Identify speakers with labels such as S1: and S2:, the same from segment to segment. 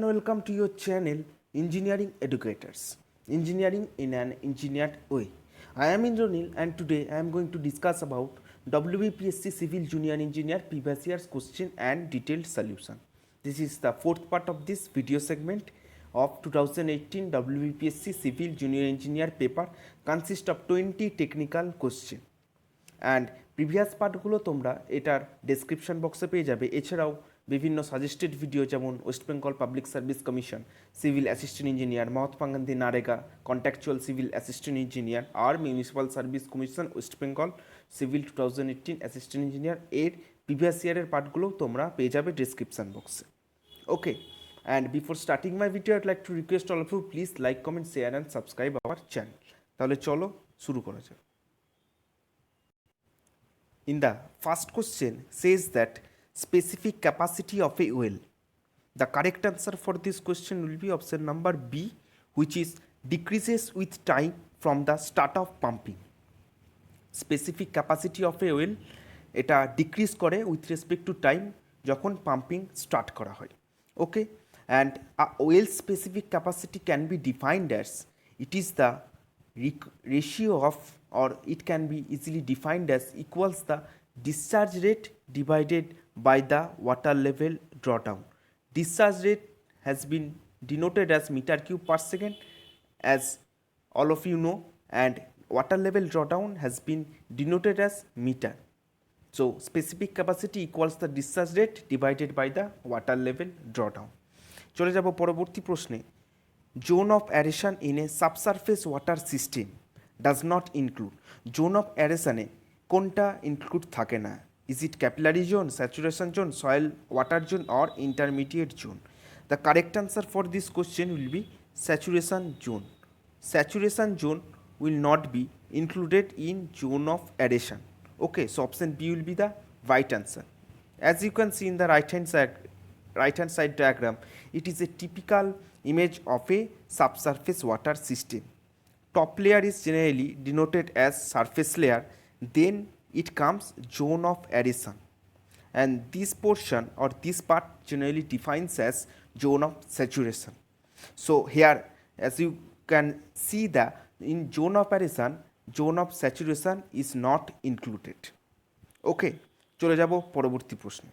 S1: and welcome to your channel Engineering Educators. Engineering in an engineered way. I am Indranil and today I am going to discuss about WBPSC Civil Junior Engineer previous year's question and detailed solution. This is the fourth part of this video segment of 2018 WBPSC Civil Junior Engineer paper consists of 20 technical question. And previous পার্টগুলো তোমরা এটার description বক্সে পেয়ে যাবে। এছাড়াও বিভিন্ন suggested video যেমন West Bengal public service commission civil assistant engineer, Mahatma Gandhi NREGA contractual civil assistant engineer আর municipal service commission West Bengal civil 2018 assistant engineer এর প্রিভিয়াস ইয়ারের পার্টগুলো তোমরা পেয়ে যাবে ডেসক্রিপশন বক্সে। Okay, and before starting my video I'd like to request all of you please like comment share and subscribe our channel. তাহলে চলো শুরু করা যাক। In the first question says that specific capacity of a well. The correct answer for this question will be option number B, which is decreases with time from the start of pumping. Specific capacity of a well এটা decrease করে with respect to time যখন pumping start করা হয়। Okay, and a well specific capacity can be defined as it is the ratio of, or it can be easily defined as equals the discharge rate divided by the water level drawdown. Discharge rate has been denoted as meter cube per second, as all of you know, and water level drawdown has been denoted as meter. So specific capacity equals the discharge rate divided by the water level drawdown. চলে যাব পরবর্তী প্রশ্নে। Zone of aeration in a subsurface water system does not include. Zone of aeration এ কোনটা include থাকে না? Is it capillary zone, saturation zone, soil water zone or intermediate zone? The correct answer for this question will be saturation zone. Saturation zone will not be included in zone of aeration. Okay, so option B will be the right answer. As you can see in the right hand side diagram, it is a typical image of a subsurface water system. Top layer is generally denoted as surface layer, then it comes zone of aeration, and this portion or this part generally defines as zone of saturation. So here as you can see that in zone of aeration, zone of saturation is not included. Okay, চলে যাব পরবর্তী প্রশ্ন।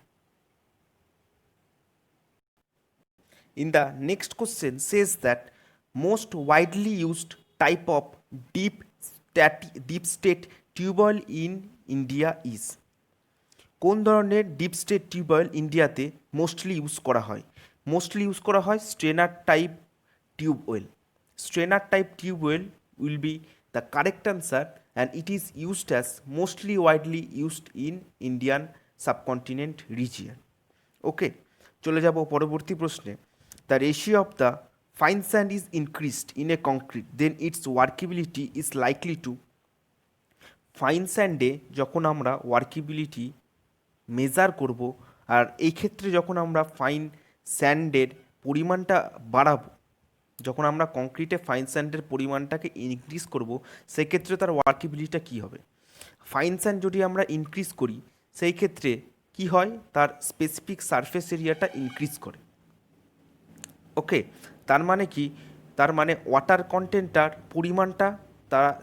S1: In the next question says that most widely used type of deep state tubewell in India is. কোন ধরনের deep state tubewell ইন্ডিয়াতে mostly use করা হয়? Mostly use করা হয় strainer type tubewell. Strainer type tubewell will be the correct answer and it is used as mostly widely used in Indian subcontinent region. Okay, চলে যাব পরবর্তী প্রশ্নে। The ratio of the fine sand is increased in a concrete, then its workability is likely to. Fine স্যান্ডে যখন আমরা ওয়ার্কেবিলিটি measure করব, আর এই ক্ষেত্রে যখন আমরা ফাইন স্যান্ডের পরিমাণটা বাড়াবো, যখন আমরা কংক্রিটে ফাইন স্যান্ডের পরিমাণটাকে ইনক্রিজ করব, সেক্ষেত্রে তার ওয়ার্কেবিলিটিটা কী হবে? ফাইন স্যান্ড যদি আমরা ইনক্রিজ করি সেই ক্ষেত্রে কি হয়, তার স্পেসিফিক সারফেস এরিয়াটা ইনক্রিজ করে। ওকে, তার মানে কি? তার মানে ওয়াটার কন্টেন্টটার পরিমাণটা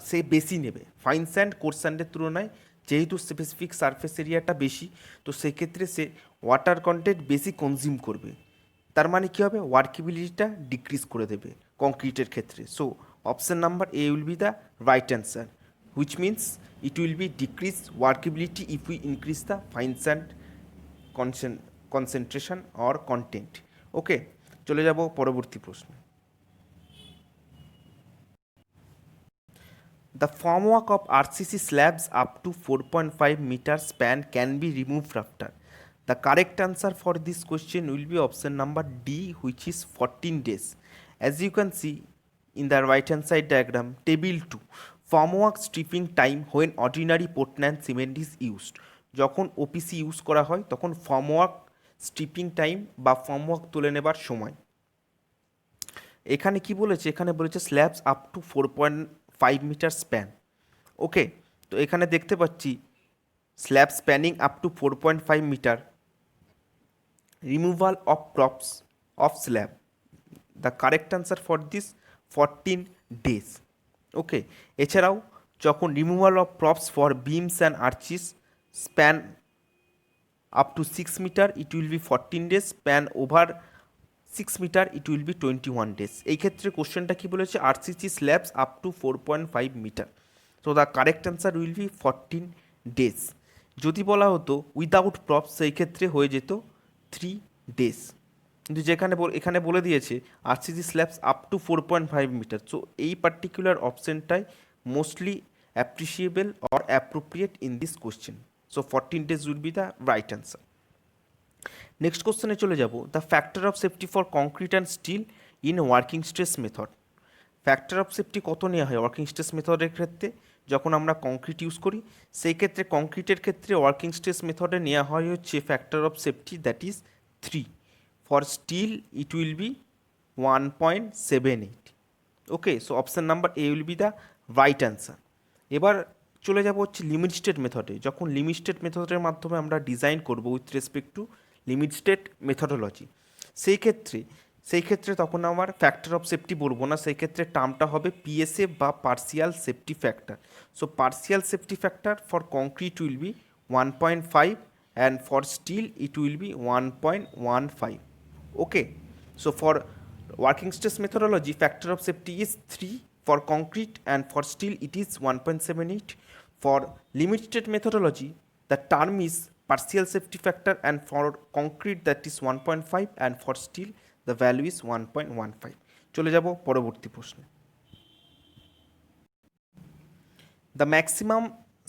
S1: সে বেশি নেবে ফাইন স্যান্ড কোর্স স্যান্ডের তুলনায়, যেহেতু স্পেসিফিক সারফেস এরিয়াটা বেশি, তো সেক্ষেত্রে সে ওয়াটার কন্টেন্ট বেশি কনজিউম করবে। তার মানে কী হবে? ওয়ার্কেবিলিটিটা ডিক্রিজ করে দেবে কংক্রিটের ক্ষেত্রে। So option number A will be the right answer, which means it will be decrease workability if we increase the fine sand concentration or content. Okay, চলে যাব পরবর্তী প্রশ্ন। The formwork of RCC slabs up to 4.5 meter span can be removed after. The correct answer for this question will be option number D, which is 14 days. As you can see in the right hand side diagram, table 2, formwork stripping time when ordinary Portland cement is used. যখন OPC use করা হয় তখন formwork stripping time বা formwork তুলে নেবার সময়। এখানে কি বলেছে? এখানে বলেছে slabs up to 4.5 metre span. Okay, তো এখানে দেখতে পাচ্ছি slab spanning up to 4.5 metre, removal of props of slab. The correct answer for this 14 days. Okay, এছাড়াও যখন removal of props for beams and arches span up to 6 metre it will be 14 days, span over 6 metre it will be 21 days. এই ক্ষেত্রে কোশ্চেনটা কী বলেছে, RCC slabs up to 4.5 metre, so the correct answer will be 14 days. যদি বলা হতো without props সেই ক্ষেত্রে হয়ে যেত 3 days, কিন্তু যেখানে এখানে বলে দিয়েছে RCC slabs up to 4.5 metre, so এই পার্টিকুলার অপশনটাই mostly appreciable or appropriate in this question, so 14 days will be the right answer. Next কোশ্চেনে চলে যাব, the factor of safety for concrete and steel in working stress method. Factor of safety কত নেওয়া হয় working stress মেথডের ক্ষেত্রে যখন আমরা কংক্রিট ইউজ করি, সেই ক্ষেত্রে কংক্রিটের ক্ষেত্রে ওয়ার্কিং স্ট্রেস মেথডে নেওয়া হয় হচ্ছে factor of safety that is 3. For steel it will be 1.78. Okay, so option number A will be the right answer. এবার চলে যাব হচ্ছে লিমিট স্টেট মেথডে. যখন লিমিট স্টেট মেথডের মাধ্যমে আমরা ডিজাইন করব with respect to limit state methodology, সেই ক্ষেত্রে তখন আমার ফ্যাক্টর অফ সেফটি বলবো না, সেই ক্ষেত্রে টার্মটা হবে পিএসএ বা partial safety factor. So partial safety factor for concrete will be 1.5 and for steel it will be 1.15. Okay, so for working stress methodology factor of safety is 3 for concrete and for steel it is 1.78. For limit state methodology the term is partial safety factor and for concrete that is 1.5 and for steel the value is 1.15. চলে যাব পরবর্তী প্রশ্নে. The maximum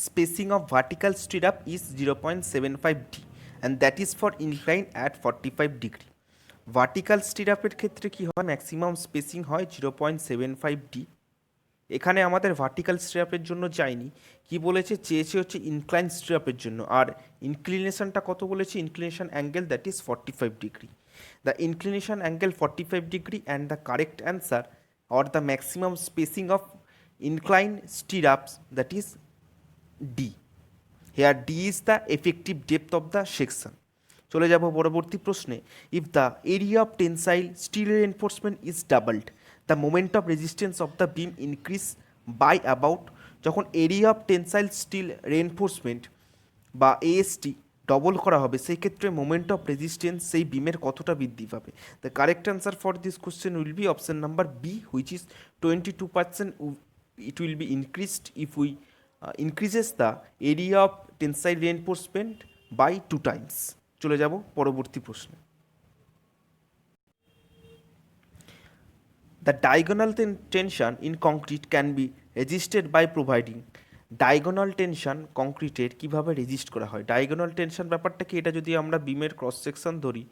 S1: spacing of vertical stirrup is 0.75 d and that is for incline at 45 degree. Vertical স্টিরাপের ক্ষেত্রে কী হয়, maximum spacing হয় 0.75 D. এখানে আমাদের vertical স্টিরাপের জন্য যায়নি, কি বলেছে, চেয়েছে হচ্ছে ইনক্লাইন স্টিরাপের জন্য, আর ইনক্লিনেশনটা কত বলেছে, inclination angle that is 45 degree. The inclination angle 45 degree and the correct answer or the maximum spacing of incline stirrups that is D. Here D is the effective depth of the section. চলে যাব পরবর্তী প্রশ্নে. If the area of tensile steel reinforcement is doubled the moment of resistance of the beam increase by about. যখন area of tensile steel reinforcement বা AST double করা হবে, সেই ক্ষেত্রে মোমেন্ট অফ রেজিস্ট্যান্স সেই বিমের কতটা বৃদ্ধি পাবে. The correct answer for this question will be option number B which is 22%. It will be increased if we increases the area of tensile reinforcement by 2 times. চলে যাব পরবর্তী প্রশ্নে. The diagonal tension in concrete can be resisted by providing. Diagonal tension কংক্রিটের কীভাবে resist করা হয়, diagonal tension ব্যাপারটা কি, এটা যদি আমরা বিমের ক্রস সেকশন ধরি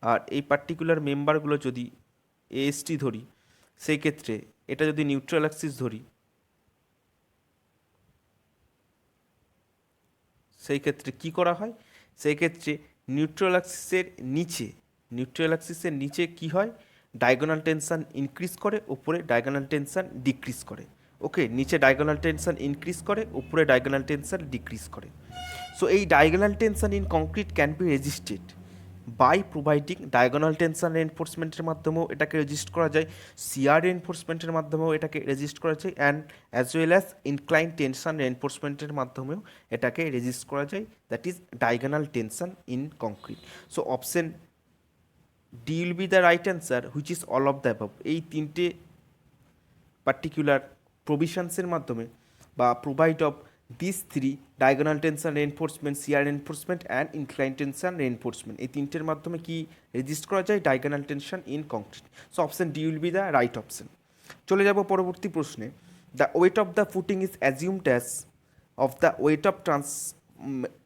S1: আর এই পার্টিকুলার মেম্বারগুলো যদি এএসটি ধরি, সেই ক্ষেত্রে এটা যদি নিউট্রাল অ্যাক্সিস ধরি, সেই ক্ষেত্রে কি করা হয়, সেই ক্ষেত্রে নিউট্রাল অ্যাক্সিসের নিচে কি হয়, ডায়াগোনাল টেনশন ইনক্রিজ করে, উপরে ডায়াগোনাল টেনশন ডিক্রিজ করে. ওকে, নিচে ডায়াগোনাল টেনশন ইনক্রিজ করে, উপরে ডায়াগোনাল টেনশন ডিক্রিজ করে. সো এই diagonal tension in concrete can be resisted by providing. Diagonal tension রেনফোর্সমেন্টের মাধ্যমেও এটাকে রেজিস্ট করা যায়, সিআর রেনফোর্সমেন্টের মাধ্যমেও এটাকে রেজিস্ট করা যায়, and as well as incline tension রেনফোর্সমেন্টের মাধ্যমেও এটাকে রেজিস্ট করা যায়, that is diagonal tension in concrete. So option D will be the right answer which is all of the above. এই তিনটে পার্টিকুলার প্রভিশনসের মাধ্যমে বা provide of this 3 diagonal tension reinforcement, CR reinforcement and incline tension reinforcement, এই তিনটের মাধ্যমে কি resist করা যায়, diagonal tension in concrete. So option D will be the right option. চলে যাব পরবর্তী প্রশ্নে. The weight of the footing is assumed as of the weight of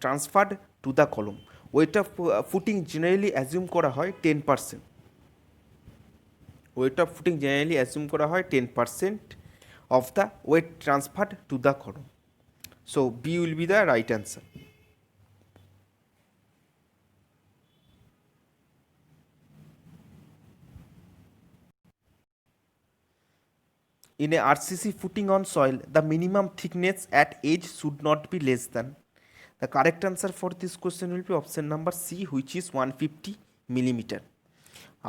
S1: transferred to the column. Weight of footing generally assume করা হয় 10%. Weight of footing generally assume করা হয় 10% of the weight transferred to the column. So B will be the right answer. In a RCC footing on soil, the minimum thickness at edge should not be less than. The correct answer for this question will be option number C, which is 150 millimeter.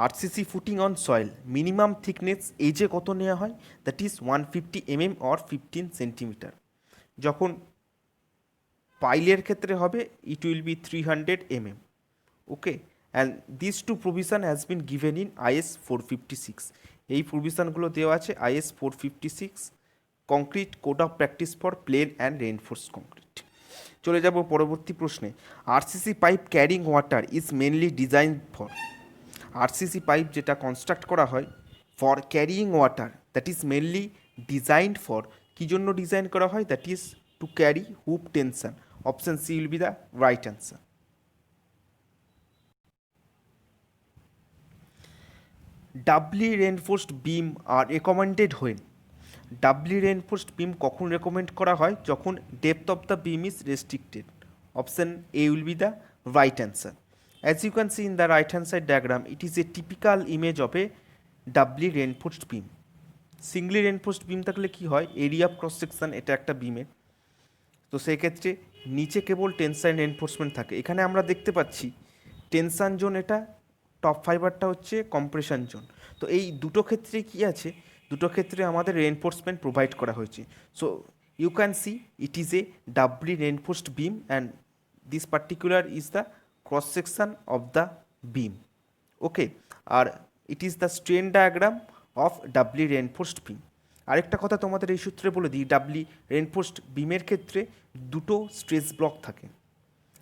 S1: RCC footing on soil minimum thickness এজে কত নেওয়া হয়, that is 150 or 15 centimetre. যখন পাইলের ক্ষেত্রে হবে it will be 300 okay, and this two provision has been given in IS 456। এই প্রভিশনগুলো দেওয়া আছে IS 456 concrete code of practice for plain and reinforce concrete. চলে যাব পরবর্তী প্রশ্নে। RCC pipe carrying water is mainly design for, RCC pipe যেটা construct করা হয় for carrying water, that is mainly designed for, কী জন্য ডিজাইন করা হয়, that is to carry Hoop tension. Option C will be the right answer. Doubly reinforced beam are recommended when, doubly reinforced beam কখন recommend করা হয়, যখন depth of the beam is restricted. Option A will be the right answer. As you can see in the right hand side diagram, it is a typical image of a doubly reinforced beam. Singly reinforced beam থাকলে কি হয়, area of cross section এটা একটা বিমের, তো সেই ক্ষেত্রে নিচে কেবল টেনসাইন রেনফোর্সমেন্ট থাকে। এখানে আমরা দেখতে পাচ্ছি টেনশন জোন, এটা টপ ফাইবারটা হচ্ছে কম্প্রেশন জোন। তো এই দুটো ক্ষেত্রে কি আছে, দুটো ক্ষেত্রে আমাদের রেনফোর্সমেন্ট প্রোভাইড করা হয়েছে। So you can see it is a doubly reinforced beam and this particular is the cross section of the beam, okay, আর it is the strain diagram of doubly reinforced beam। আরেকটা কথা তোমাদের এই সূত্রে বলে দিই, ডাবলি রেনফোর্সড বিমের ক্ষেত্রে দুটো স্ট্রেস ব্লক থাকে।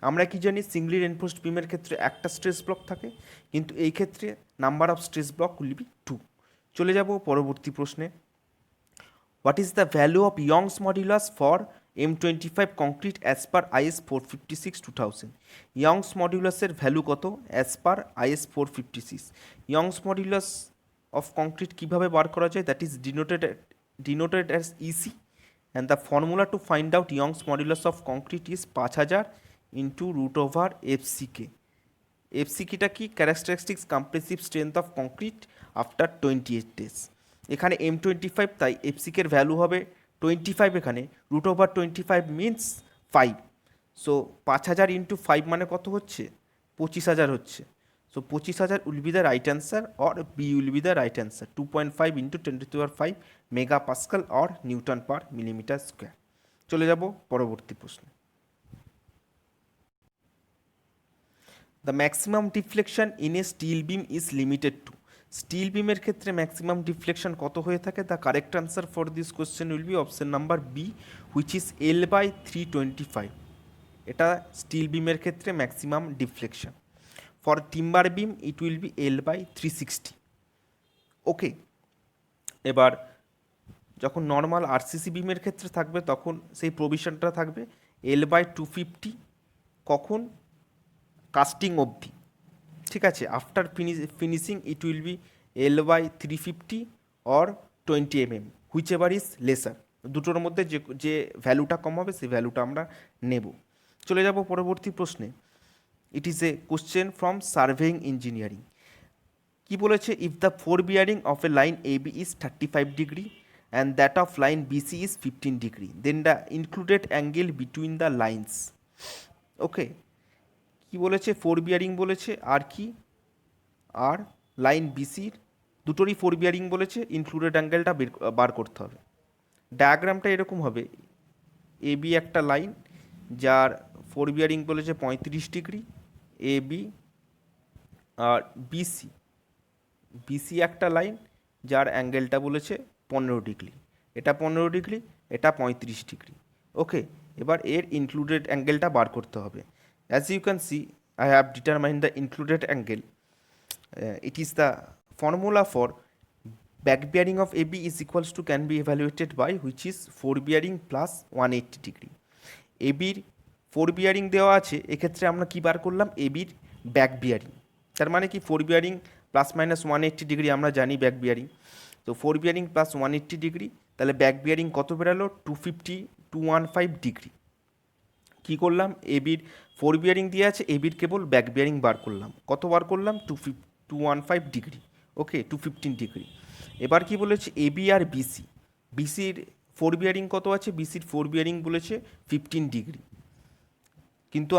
S1: আমরা কি জানি, সিঙ্গলি রেনফোর্সড বিমের ক্ষেত্রে একটা স্ট্রেস ব্লক থাকে, কিন্তু এই ক্ষেত্রে number of stress block will be 2। চলে যাব পরবর্তী প্রশ্নে। What is the value of Young's modulus for M25 concrete as per IS 456/2000? Young's মডুলাসের ভ্যালু কত as per IS 456? Young's modulus of concrete কীভাবে বার করা যায়, that is denoted as EC, and the formula to find out Young's modulus of concrete is 5000 into √FCK। এফসিকিটা কি, characteristics compressive strength of concrete after 28 days। এখানে M25, তাই এফসিকের value হবে 25, এখানে √25 মিনস 5। সো 5000 ইন্টু 5 মানে কত হচ্ছে, 25000 হচ্ছে। So 25000 will be the right answer, or B will be the right answer. 2.5 into 10⁵ mega pascal or newton per millimetre square. চলে যাব পরবর্তী প্রশ্নে। The maximum deflection in a steel beam is limited to, steel বিমের ক্ষেত্রে maximum deflection কত হয়ে থাকে? The correct answer for this question will be option number B, which is L/325। এটা স্টিল বিমের ক্ষেত্রে maximum deflection. For timber beam it will B L/360। ওকে, এবার যখন নর্মাল আরসিসি বিমের ক্ষেত্রে থাকবে তখন সেই প্রভিশনটা থাকবে L/250। কখন? কাস্টিং অবধি, ঠিক আছে। After finishing it will be L/350 or 20 whichever is lesser. দুটোর মধ্যে যে ভ্যালুটা কম হবে সেই ভ্যালুটা আমরা নেব। চলে যাব পরবর্তী প্রশ্নে। It is a question from surveying engineering. কি বলেছে? If the fore bearing of a line AB is 35 degree and that of line BC is 15 degree, then the included angle between the lines. Okay, কি বলেছে? Four bearing বলেছে, আর কি, আর line বিসির দুটোরই four bearing বলেছে, included অ্যাঙ্গেলটা বার করতে হবে। ডায়াগ্রামটা এরকম হবে, AB একটা লাইন যার ফোর বিয়ারিং বলেছে 35 ডিগ্রি AB, আর BC একটা লাইন যার অ্যাঙ্গেলটা বলেছে 15 ডিগ্রি। এটা 15 ডিগ্রি, এটা 35 ডিগ্রি। ওকে, এবার এর ইনক্লুডেড অ্যাঙ্গেলটা বার করতে হবে। As you can see, I have determined the included angle. It is the formula for back bearing of AB is equals to can be evaluated by which is 4 bearing plus 180 degree. AB এর 4 bearing দেওয়া আছে, এক্ষেত্রে আমরা কি বার করলাম? AB এর back bearing. তার মানে কি 4 bearing প্লাস মাইনাস 180 ডিগ্রি আমরা জানি ব্যাক বিয়ারিং। তো 4 bearing প্লাস 180 ডিগ্রি, তাহলে ব্যাক বিয়ারিং কত বেরালো? 215 ডিগ্রি। কী করলাম? এবির ফোর বিয়ারিং দিয়ে আছে, এবির কেবল ব্যাক বিয়ারিং বার করলাম। কত বার করলাম? 215 ডিগ্রি। ওকে, 215 ডিগ্রি। এবার কি বলেছে? এবি আর বিসির ফোর বিয়ারিং কত আছে? বিসির ফোর বিয়ারিং বলেছে 15 ডিগ্রি, কিন্তু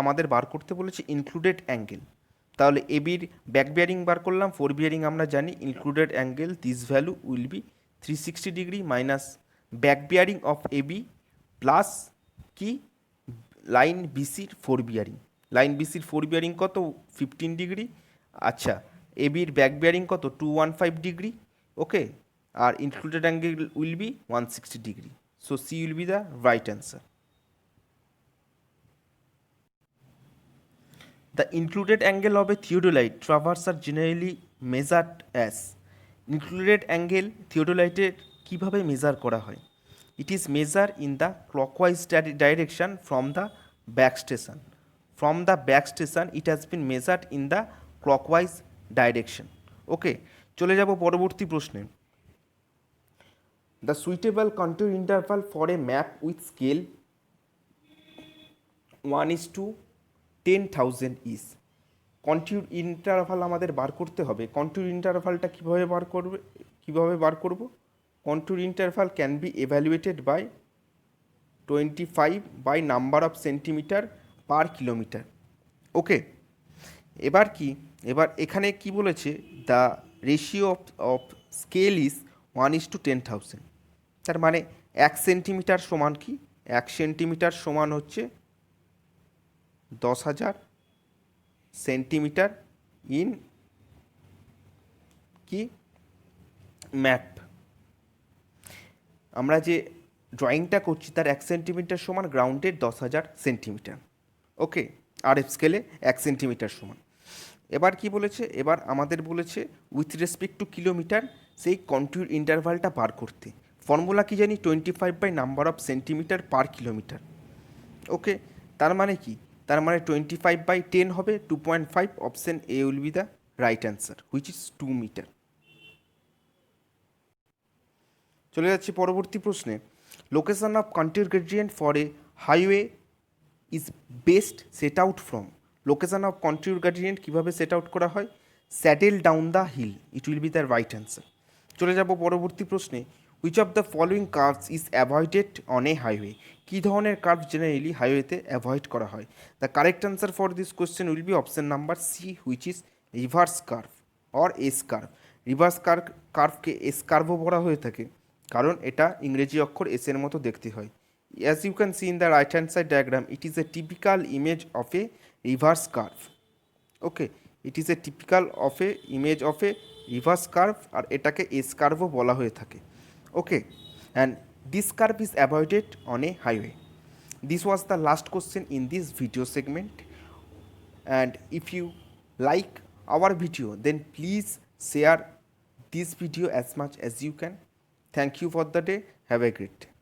S1: আমাদের বার করতে বলেছে ইনক্লুডেড অ্যাঙ্গেল। তাহলে এবির ব্যাক বিয়ারিং বার করলাম, ফোর বিয়ারিং আমরা জানি included angle this value will be 360 degree minus back bearing of AB plus কি লাইন বিসির ফোর বিয়ারিং। লাইন বিসির ফোর বিয়ারিং কত 15 ডিগ্রি, আচ্ছা এবির ব্যাক বিয়ারিং কত 215 ডিগ্রি, ওকে, আর included angle will be 160 degree. So C will be the right answer. The included angle of a theodolite traverse are generally measured as included angle theodolite কিভাবে measure করা হয়? It is measured in the clockwise direction from the back station. From the back station it has been measured in the clockwise direction. Okay, চলে যাব পরবর্তী প্রশ্নে। The suitable contour interval for a map with scale 1:10,000 is. Contour interval আমাদের বার করতে হবে। Contour ইন্টারভালটা কীভাবে বার করব? Contour interval can be evaluated by 25 by number of centimetre per kilometre. Okay, এবার এখানে কি বলেছে? The ratio of scale is 1:10,000। তার মানে 1 সেন্টিমিটার সমান কি? 1 সেন্টিমিটার সমান হচ্ছে 10,000 সেন্টিমিটার ইন কি ম্যাপ। আমরা যে ড্রয়িংটা করছি তার 1 সেন্টিমিটার সমান গ্রাউন্ডের 10,000 সেন্টিমিটার। ওকে, আর এফ স্কেলে 1 সেন্টিমিটার সমান। এবার কি বলেছে? এবার আমাদের বলেছে উইথ রেসপেক্ট টু কিলোমিটার সেই কন্ট্যুর ইন্টারভালটা বার করতে। ফর্মুলা কি জানি? 25 by number of centimetre per kilometre. Okay, তার মানে কি? তার মানে 25 বাই 10 হবে 2.5। Option A will be the right answer which is 2 metre. চলে যাচ্ছি পরবর্তী প্রশ্নে। Location of contour gradient for a highway is best set out from. Location of contour gradient কীভাবে সেট আউট করা হয়? Saddle down the hill, it will be the right answer. চলে যাব পরবর্তী প্রশ্নে। Which of the following curves is avoided on a highway. কী ধরনের curve generally হাইওয়েতে অ্যাভয়েড করা হয়? The correct answer for this question will be option number C which is reverse curve or S curve. Reverse কার্ভকে S কার্ভও বলা হয়ে থাকে কারণ এটা ইংরেজি অক্ষর এস এর মতো দেখতে হয়। As you can see in the right hand side diagram, it is a typical image of a reverse curve. Okay, it is a typical of a image of a reverse curve আর এটাকে S curve বলা হয়ে থাকে। Okay, and this curve is avoided on a highway. This was the last question in this video segment, and if you like our video then please share this video as much as you can. Thank you for the day. Have a great day.